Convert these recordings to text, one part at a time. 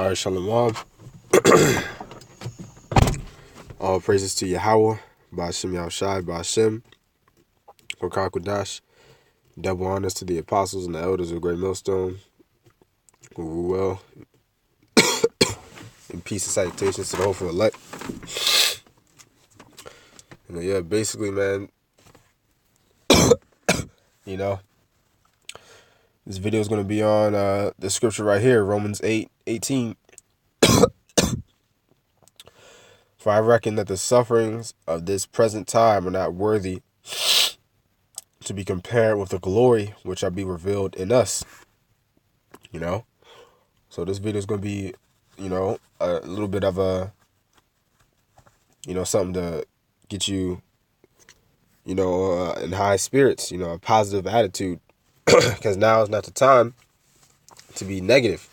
All right, Shalom. All praises to Yahweh, Ba'ashem Yahushai, Ba'ashem, Kodash. Double honors to the apostles and the elders of Great Millstone. Well, and peace and salutations to the hopeful elect. And yeah, basically, man, this video is going to be on the scripture right here, Romans 8:18. For I reckon that the sufferings of this present time are not worthy to be compared with the glory which shall be revealed in us. So this video is going to be, a little bit of a, something to get you, in high spirits, a positive attitude, because now is not the time to be negative.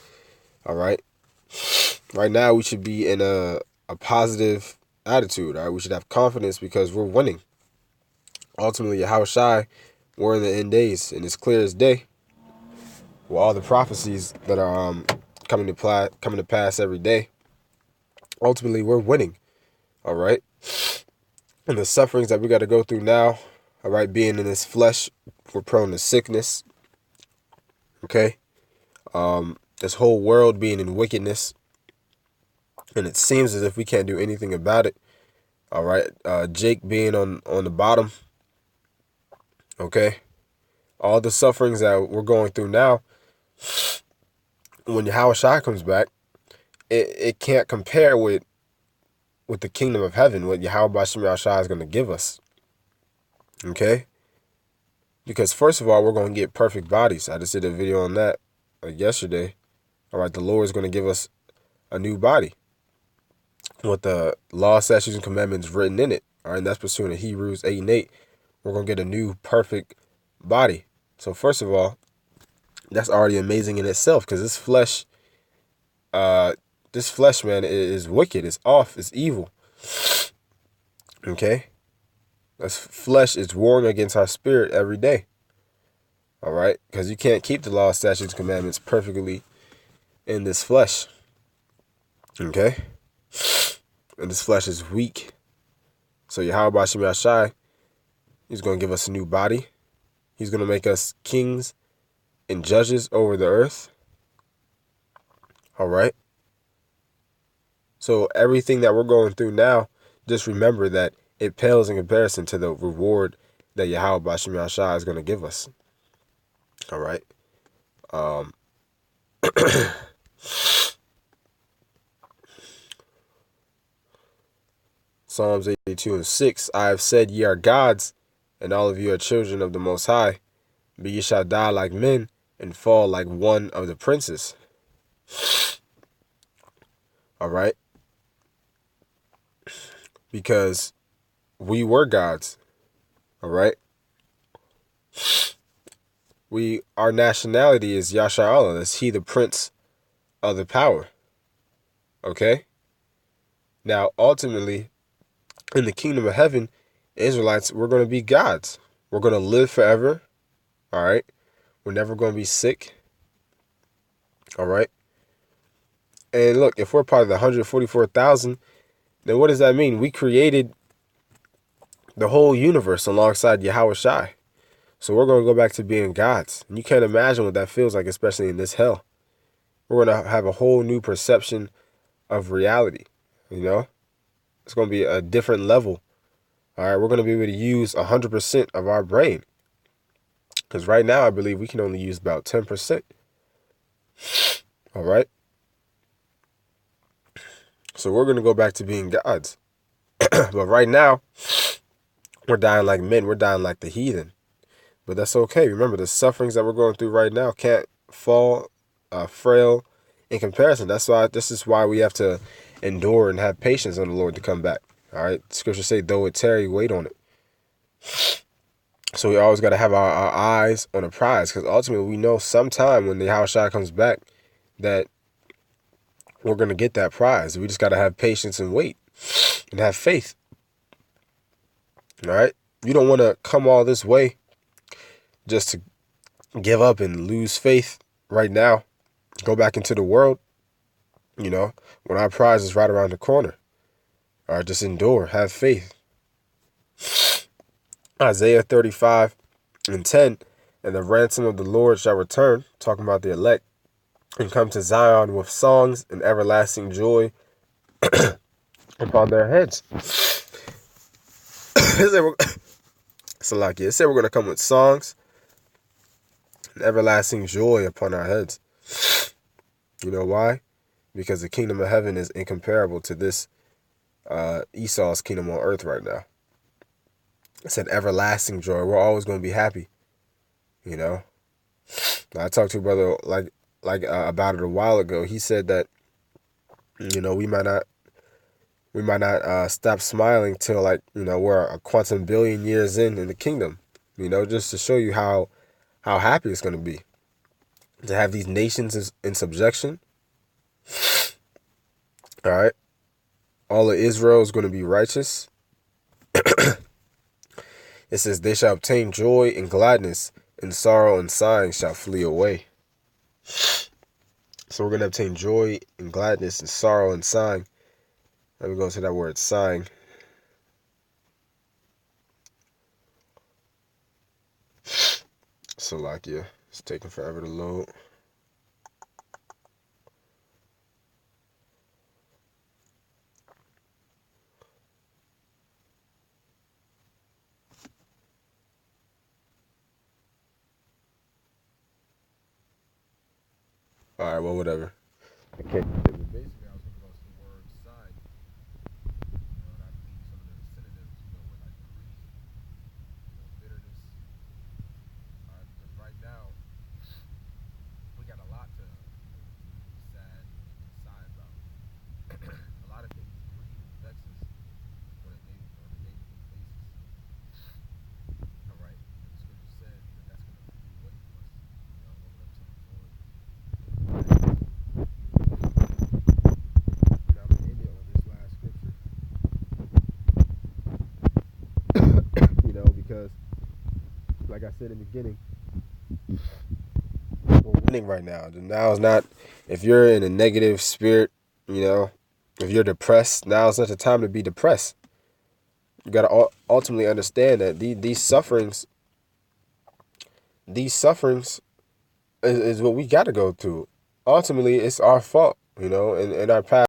All right. Right now we should be in a positive attitude. All right. We should have confidence because we're winning. Ultimately, Yahushai, we're in the end days, and it's clear as day. With all the prophecies that are coming to pass every day, ultimately we're winning. All right. And the sufferings that we got to go through now, all right, being in this flesh, we're prone to sickness. Okay. This whole world being in wickedness, and it seems as if we can't do anything about it. All right. Jake being on the bottom. Okay. All the sufferings that we're going through now, when Yahushua comes back, it can't compare with the kingdom of heaven, what Yahweh Yahushua is going to give us. Okay? Because first of all, we're going to get perfect bodies. I just did a video on that yesterday. All right, the Lord is going to give us a new body with the law, statutes, and commandments written in it. All right, and that's pursuant to Hebrews 8:8. We're going to get a new perfect body. So first of all, that's already amazing in itself, because this flesh, man, is wicked. It's off. It's evil. Okay? This flesh is warring against our spirit every day. All right? Because you can't keep the law, statutes, commandments perfectly in this flesh. Okay? And this flesh is weak. So Yahweh Shai, he's going to give us a new body. He's going to make us kings and judges over the earth. All right? So everything that we're going through now, just remember that it pales in comparison to the reward that Yahweh Ba'ashem Yahushai is going to give us. All right. Psalms 82:6. I have said, ye are gods, and all of you are children of the Most High. But ye shall die like men, and fall like one of the princes. All right. Because we were gods. All right. Our nationality is Yasha'Allah. That's he, the prince of the power. Okay. Now, ultimately, in the kingdom of heaven, Israelites, we're going to be gods. We're going to live forever. All right. We're never going to be sick. All right. And look, if we're part of the 144,000, then what does that mean? We created the whole universe alongside Yahushai. So we're going to go back to being gods. And you can't imagine what that feels like, especially in this hell. We're going to have a whole new perception of reality. It's going to be a different level. All right. We're going to be able to use 100% of our brain. Because right now, I believe we can only use about 10%. All right. So we're going to go back to being gods. But right now, we're dying like men. We're dying like the heathen. But that's okay. Remember, the sufferings that we're going through right now can't fall frail in comparison. This is why we have to endure and have patience on the Lord to come back. All right. Scripture say, though it tarry, wait on it. So we always got to have our eyes on the prize, because ultimately we know sometime when the Yahushua comes back that we're going to get that prize. We just got to have patience and wait and have faith. All right. You don't want to come all this way just to give up and lose faith right now. Go back into the world. You know, when our prize is right around the corner. All right, just endure, have faith. Isaiah 35:10, and the ransom of the Lord shall return, talking about the elect, and come to Zion with songs and everlasting joy upon their heads. It said we're going to come with songs and everlasting joy upon our heads. You know why? Because the kingdom of heaven is incomparable to this Esau's kingdom on earth right now. It said everlasting joy. We're always going to be happy. You know, I talked to a brother about it a while ago. He said that, you know, we might not stop smiling till, like, you know, we're a quantum billion years in the kingdom. You know, just to show you how happy it's going to be to have these nations in subjection. All right, all of Israel is going to be righteous. It says they shall obtain joy and gladness, and sorrow and sighing shall flee away. So we're going to obtain joy and gladness and sorrow and sighing. Let me go to that word, sighing. Salakia. It's taking forever to load. All right, well, whatever. Okay. Basically, I was going to go to the word sign. You know, and I believe some of the synonyms, you know, were like grief, you know, bitterness. Because right now, we got a lot to be sad and sigh about. A lot of things grieve and vex us on a daily basis. All right. And the scripture said that that's going to flee away from us. You know, we're going to obtain joy. Now I'm going to end it on this last scripture. You know, because like I said in the beginning, we're winning right now. Now is not, if you're in a negative spirit, you know, if you're depressed, now is not the time to be depressed. You got to ultimately understand that these sufferings is what we got to go through. Ultimately, it's our fault, you know. In our past,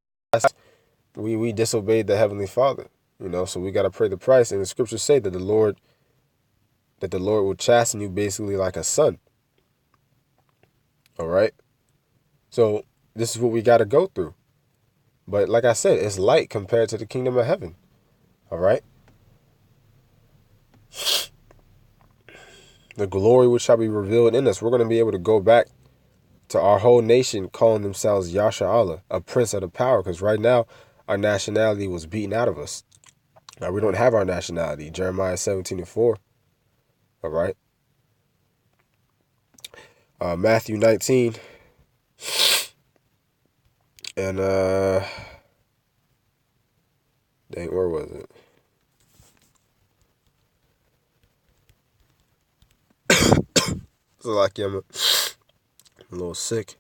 we disobeyed the Heavenly Father, you know. So we got to pay the price. And the scriptures say that the Lord will chasten you basically like a son. All right. So this is what we got to go through. But like I said, it's light compared to the kingdom of heaven. All right. The glory which shall be revealed in us. We're going to be able to go back to our whole nation calling themselves Yasha Allah, a prince of the power. Because right now, our nationality was beaten out of us. Now, we don't have our nationality. Jeremiah 17:4. All right. Matthew 19. And, dang, where was it? So like, I'm a little sick.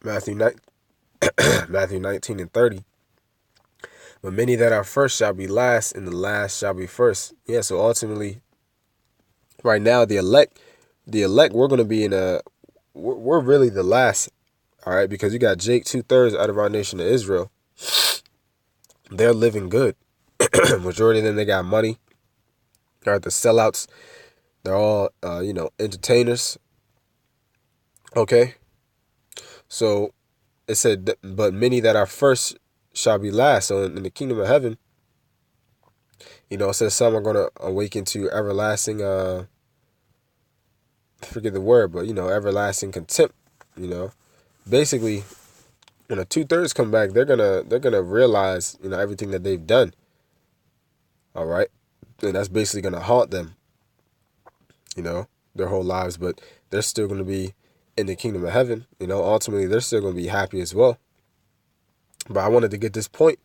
Matthew 19:30. But many that are first shall be last, and the last shall be first. Yeah, so ultimately, right now, the elect, we're going to be we're really the last, all right? Because you got Jake, 2/3 out of our nation of Israel. They're living good. Majority of them, they got money. They're the sellouts. They're all, you know, entertainers. Okay? So, it said, but many that are first shall be last. So, in the kingdom of heaven, you know, it says some are going to awaken to everlasting, I forget the word, but, you know, everlasting contempt, you know. Basically, when the 2/3 come back, they're gonna realize, you know, everything that they've done. All right. And that's basically gonna haunt them, you know, their whole lives, but they're still gonna be in the kingdom of heaven. You know, ultimately they're still gonna be happy as well. But I wanted to get this point,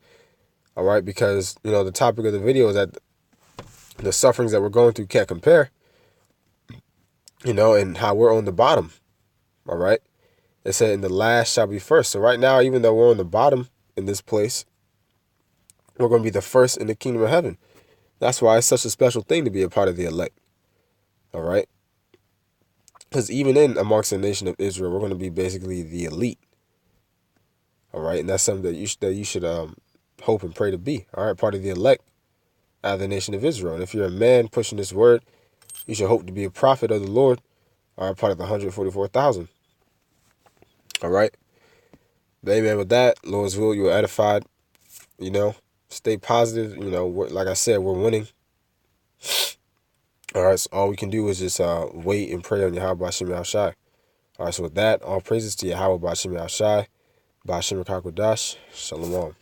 all right, because, you know, the topic of the video is that the sufferings that we're going through can't compare. and how we're on the bottom. All right. It said, "In the last shall be first." So right now, even though we're on the bottom in this place, we're going to be the first in the kingdom of heaven. That's why it's such a special thing to be a part of the elect. All right. Because even in amongst the nation of Israel, we're going to be basically the elite. All right. And that's something that you should hope and pray to be. All right. Part of the elect out of the nation of Israel. And if you're a man pushing this word, you should hope to be a prophet of the Lord. All right. Part of the 144,000. All right. But amen. With that, Lord's will, you are edified. Stay positive. Like I said, we're winning. All right. So all we can do is just wait and pray on Yahweh Bashim Yahushai. All right. So with that, all praises to Yahweh Bashim Yahushai. Bashim Rakakodash. Shalom.